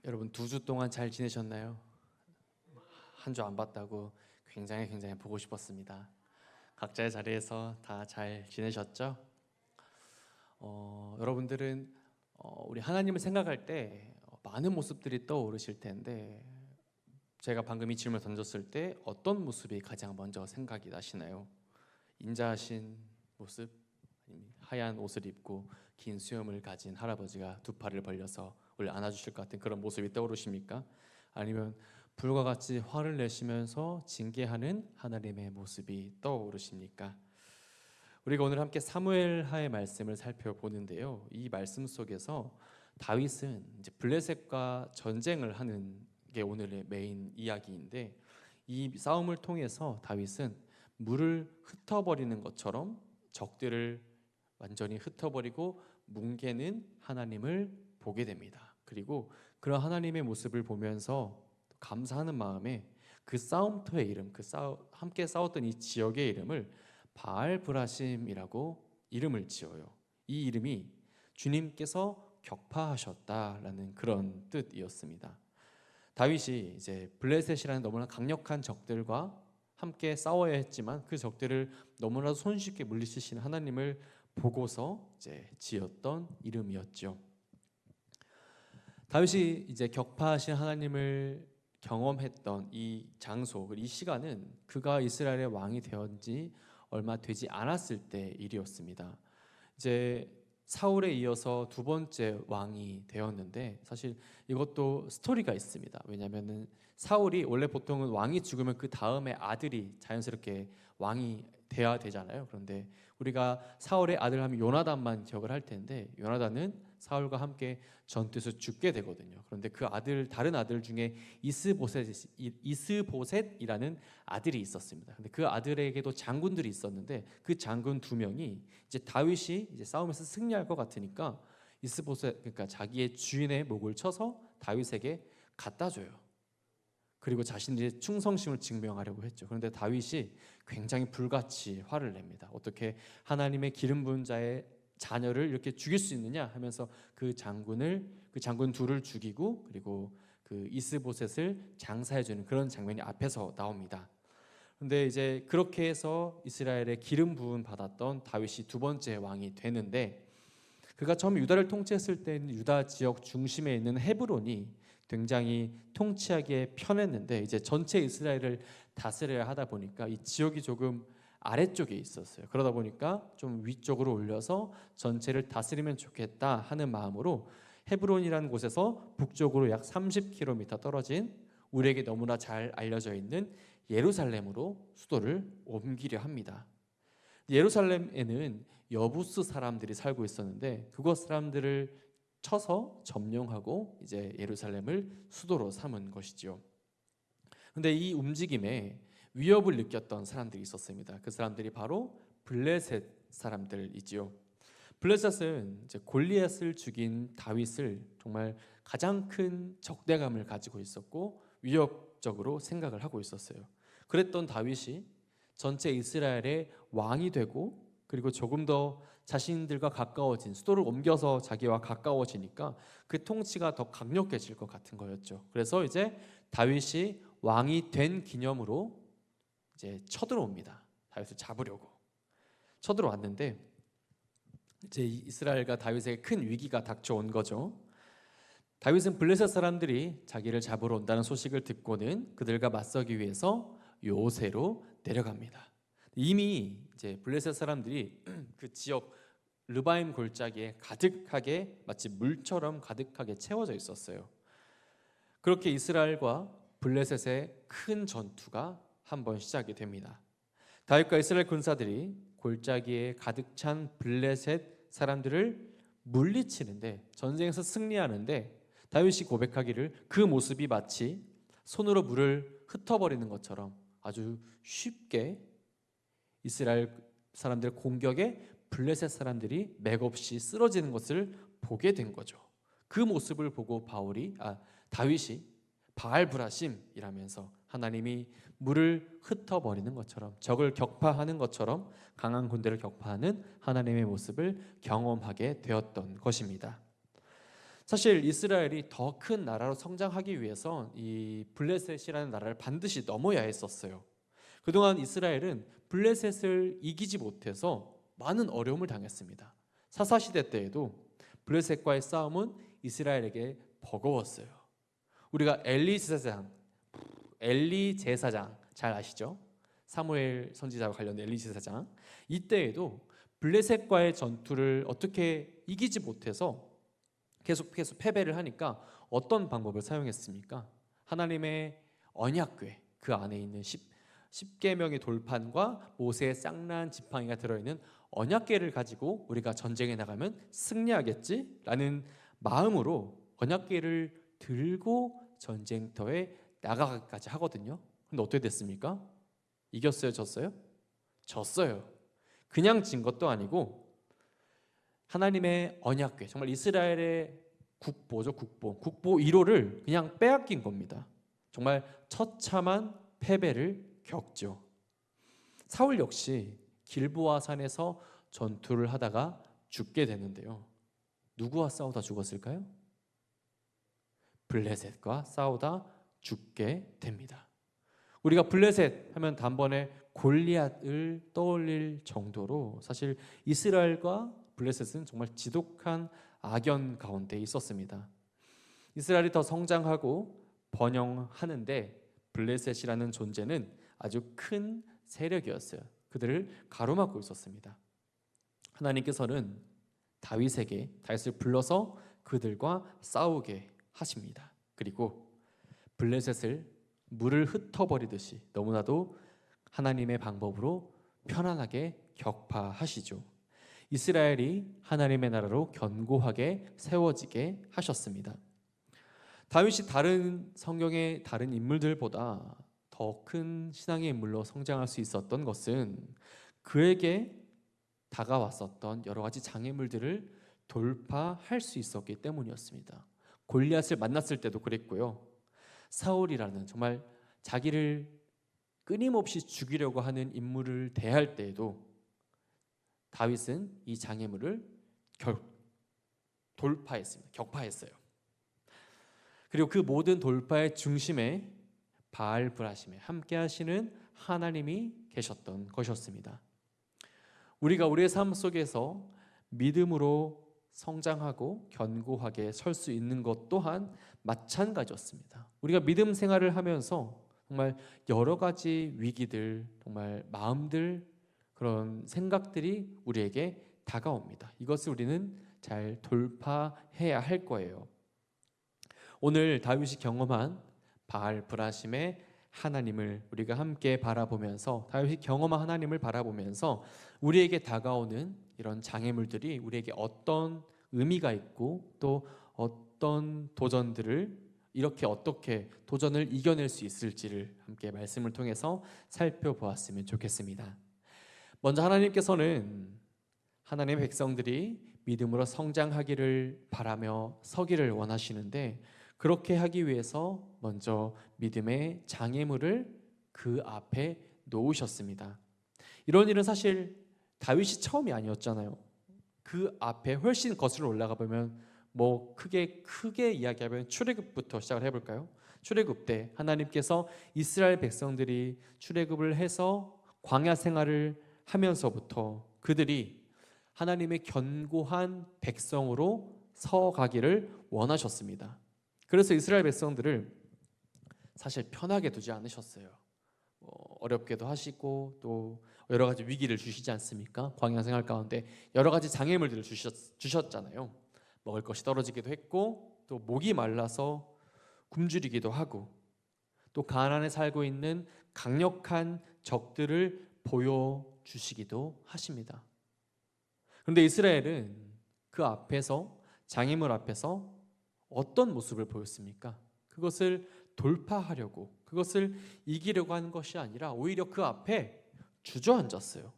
여러분 2주 동안 잘 지내셨나요? 한 주 안 봤다고 굉장히 보고 싶었습니다. 각자의 자리에서 다 잘 지내셨죠? 여러분들은 우리 하나님을 생각할 때 많은 모습들이 떠오르실 텐데 제가 방금 이 질문을 던졌을 때 어떤 모습이 가장 먼저 생각이 나시나요? 인자하신 모습? 아니면 하얀 옷을 입고 긴 수염을 가진 할아버지가 두 팔을 벌려서 우리를 안아주실 것 같은 그런 모습이 떠오르십니까? 아니면 불과 같이 화를 내시면서 징계하는 하나님의 모습이 떠오르십니까? 우리가 오늘 함께 사무엘하의 말씀을 살펴보는데요. 이 말씀 속에서 다윗은 이제 블레셋과 전쟁을 하는 게 오늘의 메인 이야기인데 이 싸움을 통해서 다윗은 물을 흩어버리는 것처럼 적들을 완전히 흩어버리고 뭉개는 하나님을 보게 됩니다. 그리고 그런 하나님의 모습을 보면서 감사하는 마음에 그 싸움터의 이름, 함께 싸웠던 이 지역의 이름을 바알브라심이라고 이름을 지어요. 이 이름이 주님께서 격파하셨다라는 그런 뜻이었습니다. 다윗이 이제 블레셋이라는 너무나 강력한 적들과 함께 싸워야 했지만 그 적들을 너무나도 손쉽게 물리치시는 하나님을 보고서 이제 지었던 이름이었죠. 다윗이 이제 격파하신 하나님을 경험했던 이 장소, 이 시간은 그가 이스라엘의 왕이 되었 지 얼마 되지 않았을 때 일이었습니다. 이제 사울에 이어서 두 번째 왕이 되었는데 사실 이것도 스토리가 있습니다. 왜냐하면 사울이 원래 보통은 왕이 죽으면 그 다음에 아들이 자연스럽게 왕이 돼야 되잖아요. 그런데 우리가 사울의 아들 하면 요나단만 기억을 할 텐데 요나단은 사울과 함께 전투에서 죽게 되거든요. 그런데 그 다른 아들 중에 이스보셋이라는 아들이 있었습니다. 근데 그 아들에게도 장군들이 있었는데 그 장군 2명이 이제 다윗이 이제 싸움에서 승리할 것 같으니까 이스보셋, 그러니까 자기의 주인의 목을 쳐서 다윗에게 갖다 줘요. 그리고 자신들의 충성심을 증명하려고 했죠. 그런데 다윗이 굉장히 불같이 화를 냅니다. 어떻게 하나님의 기름 부은 자의 자녀를 이렇게 죽일 수 있느냐 하면서 그 장군 둘을 죽이고 그리고 그 이스보셋을 장사해 주는 그런 장면이 앞에서 나옵니다. 그런데 이제 그렇게 해서 이스라엘의 기름 부음 받았던 다윗이 두 번째 왕이 되는데 그가 처음 유다를 통치했을 때는 유다 지역 중심에 있는 헤브론이 굉장히 통치하기에 편했는데 이제 전체 이스라엘을 다스려야 하다 보니까 이 지역이 조금 아래쪽에 있었어요. 그러다 보니까 좀 위쪽으로 올려서 전체를 다스리면 좋겠다 하는 마음으로 헤브론이라는 곳에서 북쪽으로 약 30km 떨어진 우리에게 너무나 잘 알려져 있는 예루살렘으로 수도를 옮기려 합니다. 예루살렘에는 여부스 사람들이 살고 있었는데 그곳 사람들을 쳐서 점령하고 이제 예루살렘을 수도로 삼은 것이죠. 그런데 이 움직임에 위협을 느꼈던 사람들이 있었습니다. 그 사람들이 바로 블레셋 사람들이지요. 블레셋은 이제 골리앗을 죽인 다윗을 정말 가장 큰 적대감을 가지고 있었고 위협적으로 생각을 하고 있었어요. 그랬던 다윗이 전체 이스라엘의 왕이 되고 그리고 조금 더 자신들과 가까워진 수도를 옮겨서 자기와 가까워지니까 그 통치가 더 강력해질 것 같은 거였죠. 그래서 이제 다윗이 왕이 된 기념으로 이제 쳐들어옵니다. 다윗을 잡으려고 쳐들어왔는데 이제 이스라엘과 다윗에게 큰 위기가 닥쳐온 거죠. 다윗은 블레셋 사람들이 자기를 잡으러 온다는 소식을 듣고는 그들과 맞서기 위해서 요새로 내려갑니다. 이미 이제 블레셋 사람들이 그 지역 르바임 골짜기에 가득하게 마치 물처럼 가득하게 채워져 있었어요. 그렇게 이스라엘과 블레셋의 큰 전투가 한번 시작이 됩니다. 다윗과 이스라엘 군사들이 골짜기에 가득 찬 블레셋 사람들을 물리치는데 전쟁에서 승리하는데 다윗이 고백하기를 그 모습이 마치 손으로 물을 흩어버리는 것처럼 아주 쉽게 이스라엘 사람들의 공격에 블레셋 사람들이 맥없이 쓰러지는 것을 보게 된 거죠. 그 모습을 보고 다윗이 바알브라심이라면서 하나님이 물을 흩어버리는 것처럼 적을 격파하는 것처럼 강한 군대를 격파하는 하나님의 모습을 경험하게 되었던 것입니다. 사실 이스라엘이 더 큰 나라로 성장하기 위해서 이 블레셋이라는 나라를 반드시 넘어야 했었어요. 그동안 이스라엘은 블레셋을 이기지 못해서 많은 어려움을 당했습니다. 사사시대 때에도 블레셋과의 싸움은 이스라엘에게 버거웠어요. 우리가 엘리 제사장 잘 아시죠? 사무엘 선지자와 관련된 엘리 제사장. 이때에도 블레셋과의 전투를 어떻게 이기지 못해서 계속 패배를 하니까 어떤 방법을 사용했습니까? 하나님의 언약궤, 그 안에 있는 10계명의 돌판과 모세의 쌍난 지팡이가 들어있는 언약궤를 가지고 우리가 전쟁에 나가면 승리하겠지라는 마음으로 언약궤를 들고 전쟁터에 나가기까지 하거든요. 근데 어떻게 됐습니까? 이겼어요? 졌어요? 졌어요. 그냥 진 것도 아니고 하나님의 언약궤, 정말 이스라엘의 국보죠. 국보 1호를 그냥 빼앗긴 겁니다. 정말 처참한 패배를 겪죠. 사울 역시 길보아 산에서 전투를 하다가 죽게 되는데요. 누구와 싸우다 죽었을까요? 블레셋과 싸우다 죽게 됩니다. 우리가 블레셋 하면 단번에 골리앗을 떠올릴 정도로 사실 이스라엘과 블레셋은 정말 지독한 악연 가운데 있었습니다. 이스라엘이 더 성장하고 번영하는데 블레셋이라는 존재는 아주 큰 세력이었어요. 그들을 가로막고 있었습니다. 하나님께서는 다윗을 불러서 그들과 싸우게 하십니다. 그리고 블레셋을 물을 흩어버리듯이 너무나도 하나님의 방법으로 편안하게 격파하시죠. 이스라엘이 하나님의 나라로 견고하게 세워지게 하셨습니다. 다윗이 다른 성경의 다른 인물들보다 더 큰 신앙의 인물로 성장할 수 있었던 것은 그에게 다가왔었던 여러 가지 장애물들을 돌파할 수 있었기 때문이었습니다. 골리앗을 만났을 때도 그랬고요. 사울이라는 정말 자기를 끊임없이 죽이려고 하는 인물을 대할 때에도 다윗은 이 장애물을 돌파했습니다. 격파했어요. 그리고 그 모든 돌파의 중심에 바알 브라심에 함께 하시는 하나님이 계셨던 것이었습니다. 우리가 우리의 삶 속에서 믿음으로 성장하고 견고하게 설 수 있는 것 또한 마찬가지였습니다. 우리가 믿음 생활을 하면서 정말 여러 가지 위기들, 정말 마음들, 그런 생각들이 우리에게 다가옵니다. 이것을 우리는 잘 돌파해야 할 거예요. 오늘 다윗이 경험한 바알 브라심의 하나님을 우리가 함께 바라보면서, 다윗이 경험한 하나님을 바라보면서 우리에게 다가오는 이런 장애물들이 우리에게 어떤 의미가 있고 또 어떤 도전들을 이렇게 어떻게 도전을 이겨낼 수 있을지를 함께 말씀을 통해서 살펴보았으면 좋겠습니다. 먼저 하나님께서는 하나님의 백성들이 믿음으로 성장하기를 바라며 서기를 원하시는데, 그렇게 하기 위해서 먼저 믿음의 장애물을 그 앞에 놓으셨습니다. 이런 일은 사실 다윗이 처음이 아니었잖아요. 그 앞에 훨씬 거슬러 올라가 보면 크게 이야기하면 출애굽부터 시작을 해볼까요? 출애굽 때 하나님께서 이스라엘 백성들이 출애굽을 해서 광야 생활을 하면서부터 그들이 하나님의 견고한 백성으로 서가기를 원하셨습니다. 그래서 이스라엘 백성들을 사실 편하게 두지 않으셨어요. 어렵게도 하시고 또 여러 가지 위기를 주시지 않습니까? 광야 생활 가운데 여러 가지 장애물들을 주셨잖아요. 먹을 것이 떨어지기도 했고, 또 목이 말라서 굶주리기도 하고, 또 가나안에 살고 있는 강력한 적들을 보여주시기도 하십니다. 그런데 이스라엘은 그 앞에서, 장애물 앞에서 어떤 모습을 보였습니까? 그것을 돌파하려고, 그것을 이기려고 하는 것이 아니라 오히려 그 앞에 주저앉았어요.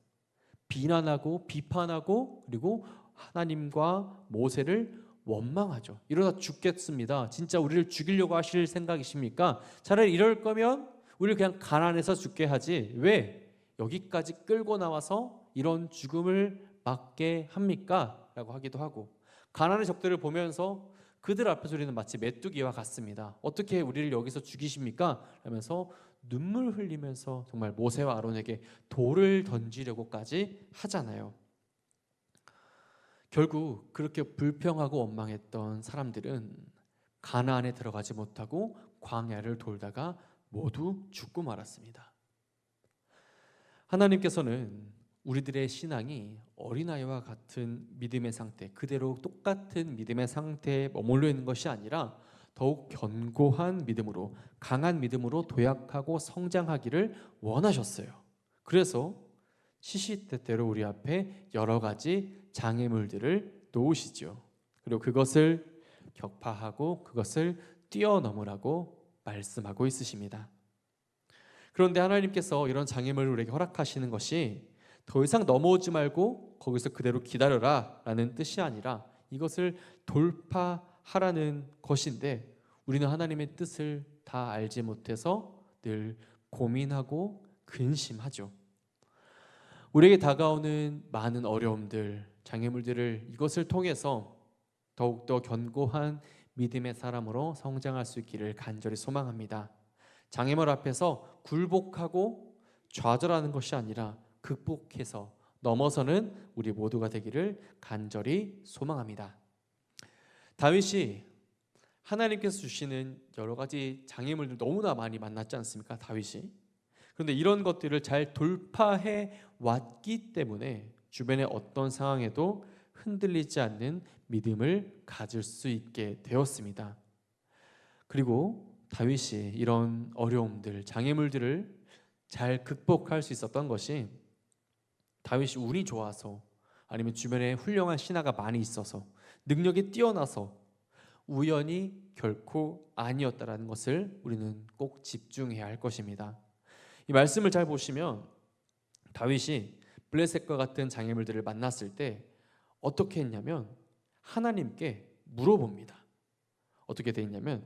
비난하고 비판하고, 그리고 하나님과 모세를 원망하죠. 이러다 죽겠습니다. 진짜 우리를 죽이려고 하실 생각이십니까? 차라리 이럴 거면 우리를 그냥 가난해서 죽게 하지 왜 여기까지 끌고 나와서 이런 죽음을 맞게 합니까? 라고 하기도 하고, 가난의 적들을 보면서 그들 앞에서 우리는 마치 메뚜기와 같습니다. 어떻게 우리를 여기서 죽이십니까? 하면서 눈물 흘리면서 정말 모세와 아론에게 돌을 던지려고까지 하잖아요. 결국 그렇게 불평하고 원망했던 사람들은 가나안에 들어가지 못하고 광야를 돌다가 모두 죽고 말았습니다. 하나님께서는 우리들의 신앙이 어린아이와 같은 믿음의 상태, 그대로 똑같은 믿음의 상태에 머물러 있는 것이 아니라 더욱 견고한 믿음으로, 강한 믿음으로 도약하고 성장하기를 원하셨어요. 그래서 시시때때로 우리 앞에 여러 가지 장애물들을 놓으시죠. 그리고 그것을 격파하고 그것을 뛰어넘으라고 말씀하고 있으십니다. 그런데 하나님께서 이런 장애물을 우리에게 허락하시는 것이 더 이상 넘어오지 말고 거기서 그대로 기다려라 라는 뜻이 아니라 이것을 돌파하라는 것인데, 우리는 하나님의 뜻을 다 알지 못해서 늘 고민하고 근심하죠. 우리에게 다가오는 많은 어려움들, 장애물들을 이것을 통해서 더욱더 견고한 믿음의 사람으로 성장할 수 있기를 간절히 소망합니다. 장애물 앞에서 굴복하고 좌절하는 것이 아니라 극복해서 넘어서는 우리 모두가 되기를 간절히 소망합니다. 다윗이 하나님께서 주시는 여러 가지 장애물들 너무나 많이 만났지 않습니까? 다윗이. 그런데 이런 것들을 잘 돌파해 왔기 때문에 주변의 어떤 상황에도 흔들리지 않는 믿음을 가질 수 있게 되었습니다. 그리고 다윗이 이런 어려움들, 장애물들을 잘 극복할 수 있었던 것이 다윗이 운이 좋아서, 아니면 주변에 훌륭한 신하가 많이 있어서, 능력이 뛰어나서 우연이 결코 아니었다라는 것을 우리는 꼭 집중해야 할 것입니다. 이 말씀을 잘 보시면 다윗이 블레셋과 같은 장애물들을 만났을 때 어떻게 했냐면 하나님께 물어봅니다. 어떻게 돼 있냐면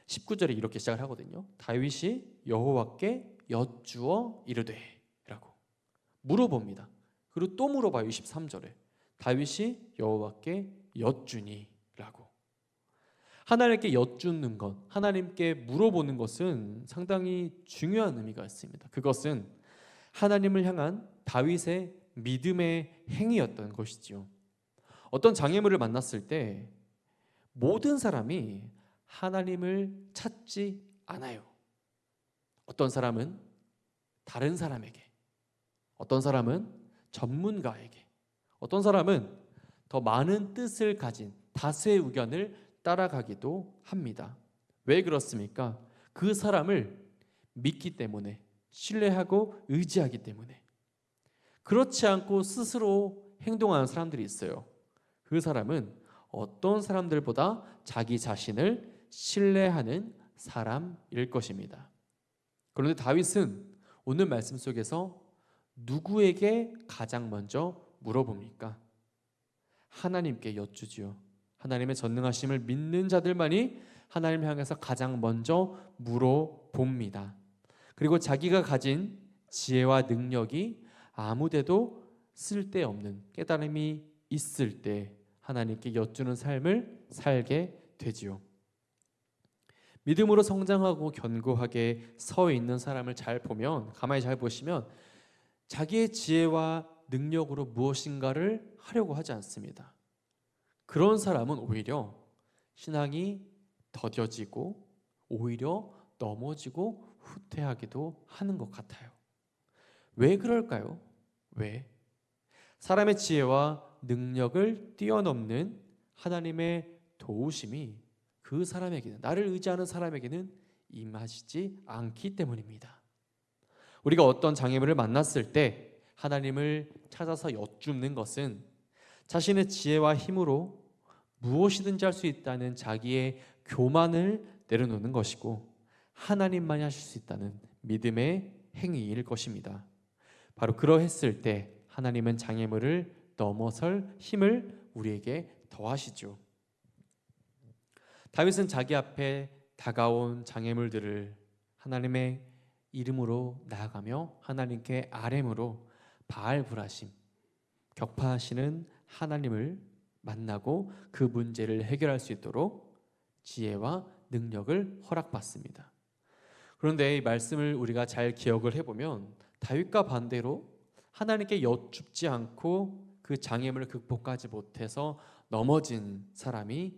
19절에 이렇게 시작을 하거든요. 다윗이 여호와께 여쭈어 이르되 라고 물어봅니다. 그리고 또 물어봐요. 23절에 다윗이 여호와께 여쭈니 라고. 하나님께 여쭈는 것, 하나님께 물어보는 것은 상당히 중요한 의미가 있습니다. 그것은 하나님을 향한 다윗의 믿음의 행위였던 것이지요. 어떤 장애물을 만났을 때 모든 사람이 하나님을 찾지 않아요. 어떤 사람은 다른 사람에게, 어떤 사람은 전문가에게, 어떤 사람은 더 많은 뜻을 가진 다수의 의견을 따라가기도 합니다. 왜 그렇습니까? 그 사람을 믿기 때문에, 신뢰하고 의지하기 때문에. 그렇지 않고 스스로 행동하는 사람들이 있어요. 그 사람은 어떤 사람들보다 자기 자신을 신뢰하는 사람일 것입니다. 그런데 다윗은 오늘 말씀 속에서 누구에게 가장 먼저 물어봅니까? 하나님께 여쭈지요. 하나님의 전능하심을 믿는 자들만이 하나님을 향해서 가장 먼저 물어봅니다. 그리고 자기가 가진 지혜와 능력이 아무데도 쓸데없는 깨달음이 있을 때 하나님께 여쭈는 삶을 살게 되지요. 믿음으로 성장하고 견고하게 서 있는 사람을 잘 보면, 가만히 잘 보시면 자기의 지혜와 능력으로 무엇인가를 하려고 하지 않습니다. 그런 사람은 오히려 신앙이 더뎌지고 오히려 넘어지고 후퇴하기도 하는 것 같아요. 왜 그럴까요? 왜? 사람의 지혜와 능력을 뛰어넘는 하나님의 도우심이 그 사람에게는, 나를 의지하는 사람에게는 임하시지 않기 때문입니다. 우리가 어떤 장애물을 만났을 때 하나님을 찾아서 여쭙는 것은 자신의 지혜와 힘으로 무엇이든지 할 수 있다는 자기의 교만을 내려놓는 것이고, 하나님만이 하실 수 있다는 믿음의 행위일 것입니다. 바로 그러했을 때 하나님은 장애물을 넘어설 힘을 우리에게 더하시죠. 다윗은 자기 앞에 다가온 장애물들을 하나님의 이름으로 나아가며 하나님께 아뢰므로 바알브라심, 격파하시는 하나님을 만나고 그 문제를 해결할 수 있도록 지혜와 능력을 허락받습니다. 그런데 이 말씀을 우리가 잘 기억을 해보면 다윗과 반대로 하나님께 여쭙지 않고 그 장애물을 극복하지 못해서 넘어진 사람이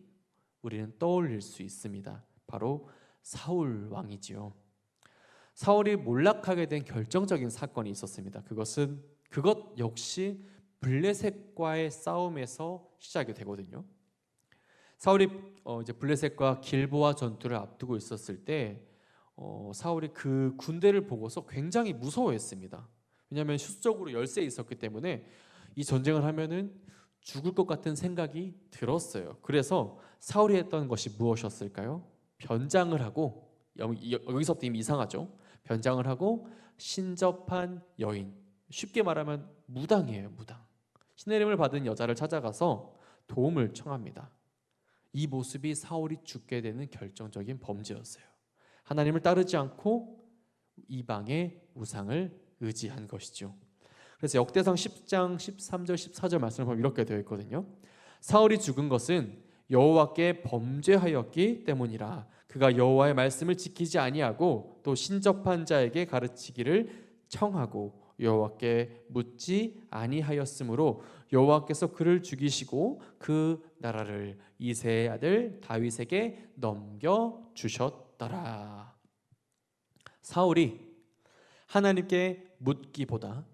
우리는 떠올릴 수 있습니다. 바로 사울 왕이지요. 사울이 몰락하게 된 결정적인 사건이 있었습니다. 그것 역시 블레셋과의 싸움에서 시작이 되거든요. 사울이 이제 블레셋과 길보아 전투를 앞두고 있었을 때 사울이 그 군대를 보고서 굉장히 무서워했습니다. 왜냐하면 수적으로 열세에 있었기 때문에 이 전쟁을 하면은 죽을 것 같은 생각이 들었어요. 그래서 사울이 했던 것이 무엇이었을까요? 변장을 하고, 여기서부터 이미 이상하죠. 변장을 하고 신접한 여인, 쉽게 말하면 무당이에요. 무당. 신의 이름을 받은 여자를 찾아가서 도움을 청합니다. 이 모습이 사울이 죽게 되는 결정적인 범죄였어요. 하나님을 따르지 않고 이방의 우상을 의지한 것이죠. 그래서 역대상 10장 13절 14절 말씀을 보면 이렇게 되어 있거든요. 사울이 죽은 것은 여호와께 범죄하였기 때문이라. 그가 여호와의 말씀을 지키지 아니하고 또 신접한 자에게 가르치기를 청하고 여호와께 묻지 아니하였으므로 여호와께서 그를 죽이시고 그 나라를 이새의 아들 다윗에게 넘겨 주셨더라. 사울이 하나님께 묻기보다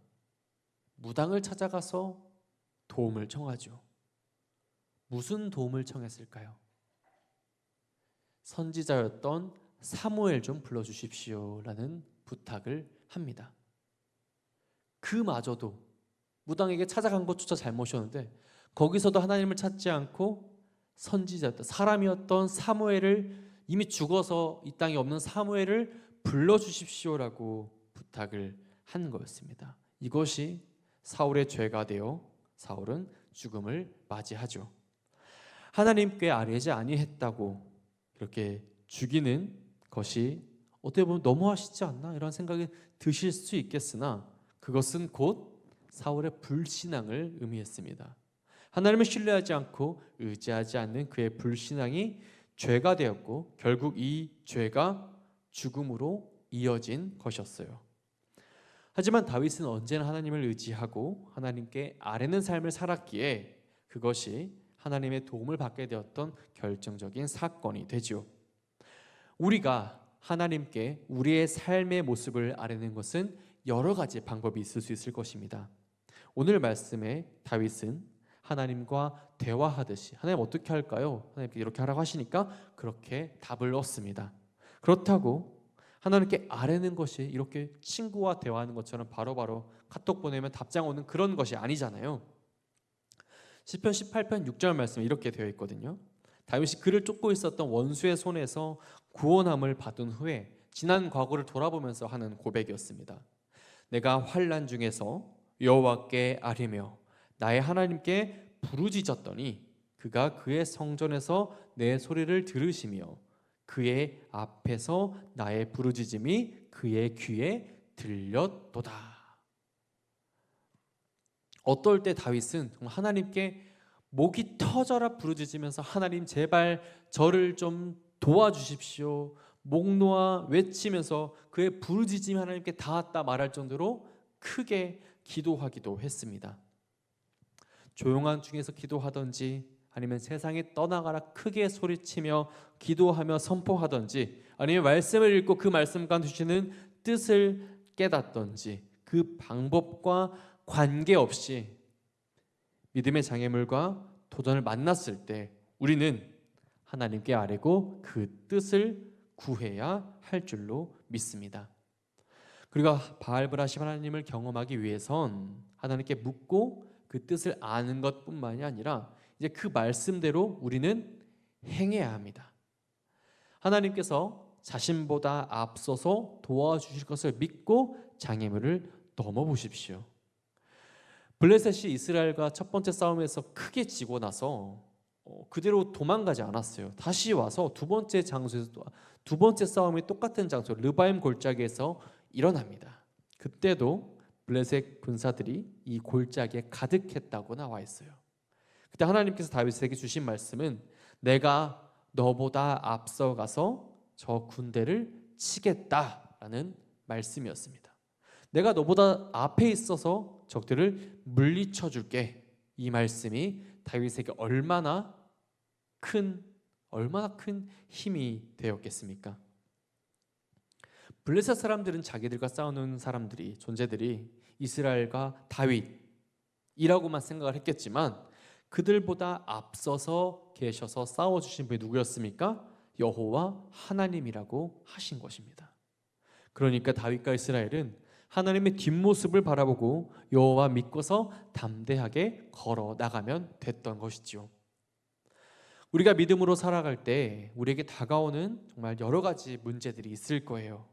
무당을 찾아가서 도움을 청하죠. 무슨 도움을 청했을까요? 선지자였던 사무엘 좀 불러주십시오라는 부탁을 합니다. 그마저도 무당에게 찾아간 것조차 잘못이었는데 거기서도 하나님을 찾지 않고 선지자였던 사람이었던 사무엘을, 이미 죽어서 이 땅에 없는 사무엘을 불러주십시오라고 부탁을 한 거였습니다. 이것이 사울의 죄가 되어 사울은 죽음을 맞이하죠. 하나님께 아뢰지 아니했다고 이렇게 죽이는 것이 어떻게 보면 너무하시지 않나 이런 생각이 드실 수 있겠으나 그것은 곧 사울의 불신앙을 의미했습니다. 하나님을 신뢰하지 않고 의지하지 않는 그의 불신앙이 죄가 되었고 결국 이 죄가 죽음으로 이어진 것이었어요. 하지만 다윗은 언제나 하나님을 의지하고 하나님께 아뢰는 삶을 살았기에 그것이 하나님의 도움을 받게 되었던 결정적인 사건이 되죠. 우리가 하나님께 우리의 삶의 모습을 아뢰는 것은 여러 가지 방법이 있을 수 있을 것입니다. 오늘 말씀에 다윗은 하나님과 대화하듯이 하나님 어떻게 할까요? 하나님께 이렇게 하라고 하시니까 그렇게 답을 얻습니다. 그렇다고 하나님께 아뢰는 것이 이렇게 친구와 대화하는 것처럼 바로바로 카톡 보내면 답장 오는 그런 것이 아니잖아요. 시편 18편 6절 말씀에 이렇게 되어 있거든요. 다윗이 그를 쫓고 있었던 원수의 손에서 구원함을 받은 후에 지난 과거를 돌아보면서 하는 고백이었습니다. 내가 환난 중에서 여호와께 아뢰며 나의 하나님께 부르짖었더니 그가 그의 성전에서 내 소리를 들으시며 그의 앞에서 나의 부르짖음이 그의 귀에 들렸도다. 어떨 때 다윗은 하나님께 목이 터져라 부르짖으면서 하나님 제발 저를 좀 도와주십시오, 목 놓아 외치면서 그의 부르짖음이 하나님께 닿았다 말할 정도로 크게 기도하기도 했습니다. 조용한 중에서 기도하든지 아니면 세상에 떠나가라 크게 소리치며 기도하며 선포하든지 아니면 말씀을 읽고 그 말씀 가운데 주시는 뜻을 깨닫든지 그 방법과 관계없이 믿음의 장애물과 도전을 만났을 때 우리는 하나님께 아뢰고 그 뜻을 구해야 할 줄로 믿습니다. 그리고 바알브라심 하나님을 경험하기 위해선 하나님께 묻고 그 뜻을 아는 것뿐만이 아니라 이제 그 말씀대로 우리는 행해야 합니다. 하나님께서 자신보다 앞서서 도와주실 것을 믿고 장애물을 넘어보십시오. 블레셋이 이스라엘과 첫 번째 싸움에서 크게 지고 나서 그대로 도망가지 않았어요. 다시 와서 두 번째 장소에서 두 번째 싸움이 똑같은 장소 르바임 골짜기에서 일어납니다. 그때도 블레셋 군사들이 이 골짜기에 가득했다고 나와 있어요. 그때 하나님께서 다윗에게 주신 말씀은 내가 너보다 앞서가서 저 군대를 치겠다라는 말씀이었습니다. 내가 너보다 앞에 있어서 적들을 물리쳐 줄게. 이 말씀이 다윗에게 얼마나 큰 힘이 되었겠습니까? 블레셋 사람들은 자기들과 싸우는 존재들이 이스라엘과 다윗이라고만 생각을 했겠지만 그들보다 앞서서 계셔서 싸워주신 분이 누구였습니까? 여호와 하나님이라고 하신 것입니다. 그러니까 다윗과 이스라엘은 하나님의 뒷모습을 바라보고 여호와 믿고서 담대하게 걸어 나가면 됐던 것이지요. 우리가 믿음으로 살아갈 때 우리에게 다가오는 정말 여러 가지 문제들이 있을 거예요.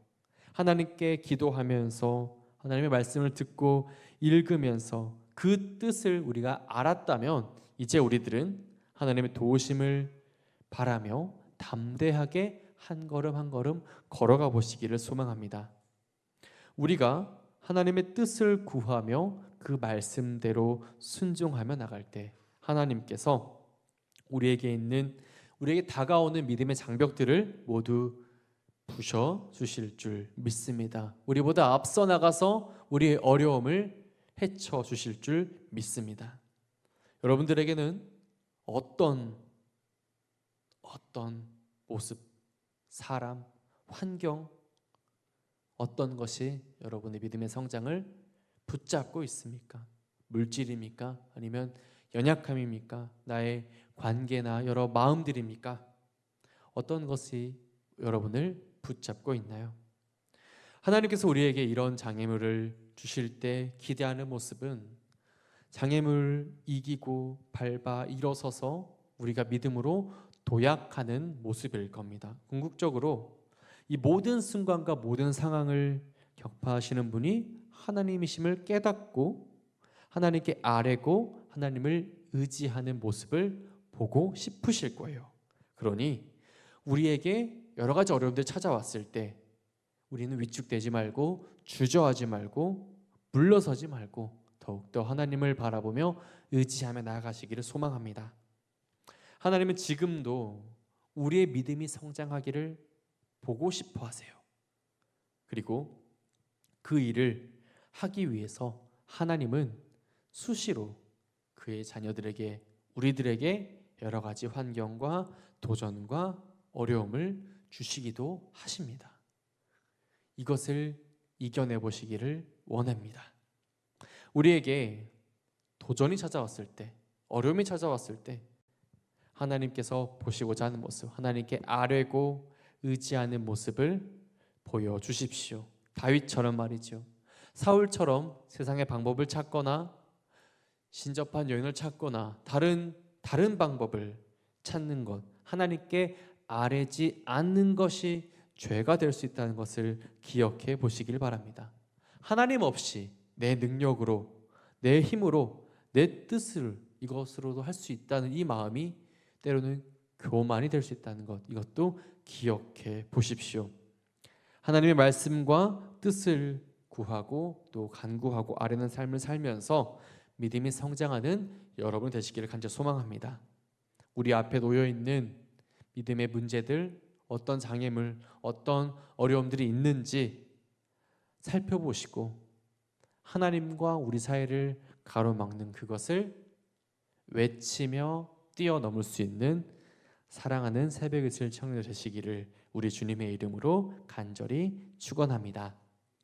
하나님께 기도하면서 하나님의 말씀을 듣고 읽으면서 그 뜻을 우리가 알았다면 이제 우리들은 하나님의 도우심을 바라며 담대하게 한 걸음 한 걸음 걸어가 보시기를 소망합니다. 우리가 하나님의 뜻을 구하며 그 말씀대로 순종하며 나갈 때 하나님께서 우리에게 다가오는 믿음의 장벽들을 모두 부셔 주실 줄 믿습니다. 우리보다 앞서 나가서 우리의 어려움을 헤쳐 주실 줄 믿습니다. 여러분들에게는 어떤 모습, 사람, 환경, 어떤 것이 여러분의 믿음의 성장을 붙잡고 있습니까? 물질입니까? 아니면 연약함입니까? 나의 관계나 여러 마음들입니까? 어떤 것이 여러분을 붙잡고 있나요? 하나님께서 우리에게 이런 장애물을 주실 때 기대하는 모습은 장애물 이기고 밟아 일어서서 우리가 믿음으로 도약하는 모습일 겁니다. 궁극적으로 이 모든 순간과 모든 상황을 격파하시는 분이 하나님이심을 깨닫고 하나님께 아뢰고 하나님을 의지하는 모습을 보고 싶으실 거예요. 그러니 우리에게 여러 가지 어려움들 찾아왔을 때 우리는 위축되지 말고 주저하지 말고 물러서지 말고 더욱더 하나님을 바라보며 의지하며 나아가시기를 소망합니다. 하나님은 지금도 우리의 믿음이 성장하기를 보고 싶어 하세요. 그리고 그 일을 하기 위해서 하나님은 수시로 그의 자녀들에게 우리들에게 여러 가지 환경과 도전과 어려움을 주시기도 하십니다. 이것을 이겨내 보시기를 원합니다. 우리에게 도전이 찾아왔을 때, 어려움이 찾아왔을 때 하나님께서 보시고자 하는 모습, 하나님께 아뢰고 의지하는 모습을 보여주십시오. 다윗처럼 말이죠. 사울처럼 세상의 방법을 찾거나 신접한 여인을 찾거나 다른 방법을 찾는 것, 하나님께 아뢰지 않는 것이 죄가 될 수 있다는 것을 기억해 보시길 바랍니다. 하나님 없이 내 능력으로, 내 힘으로, 내 뜻을 이것으로도 할 수 있다는 이 마음이 때로는 교만이 될 수 있다는 것, 이것도 기억해 보십시오. 하나님의 말씀과 뜻을 구하고 또 간구하고 아뢰는 삶을 살면서 믿음이 성장하는 여러분 되시기를 간절히 소망합니다. 우리 앞에 놓여 있는 믿음의 문제들, 어떤 장애물, 어떤 어려움들이 있는지 살펴보시고 하나님과 우리 사이를 가로막는 그것을 외치며 뛰어넘을 수 있는 사랑하는 새벽의 청년들 되시기를 우리 주님의 이름으로 간절히 축원합니다.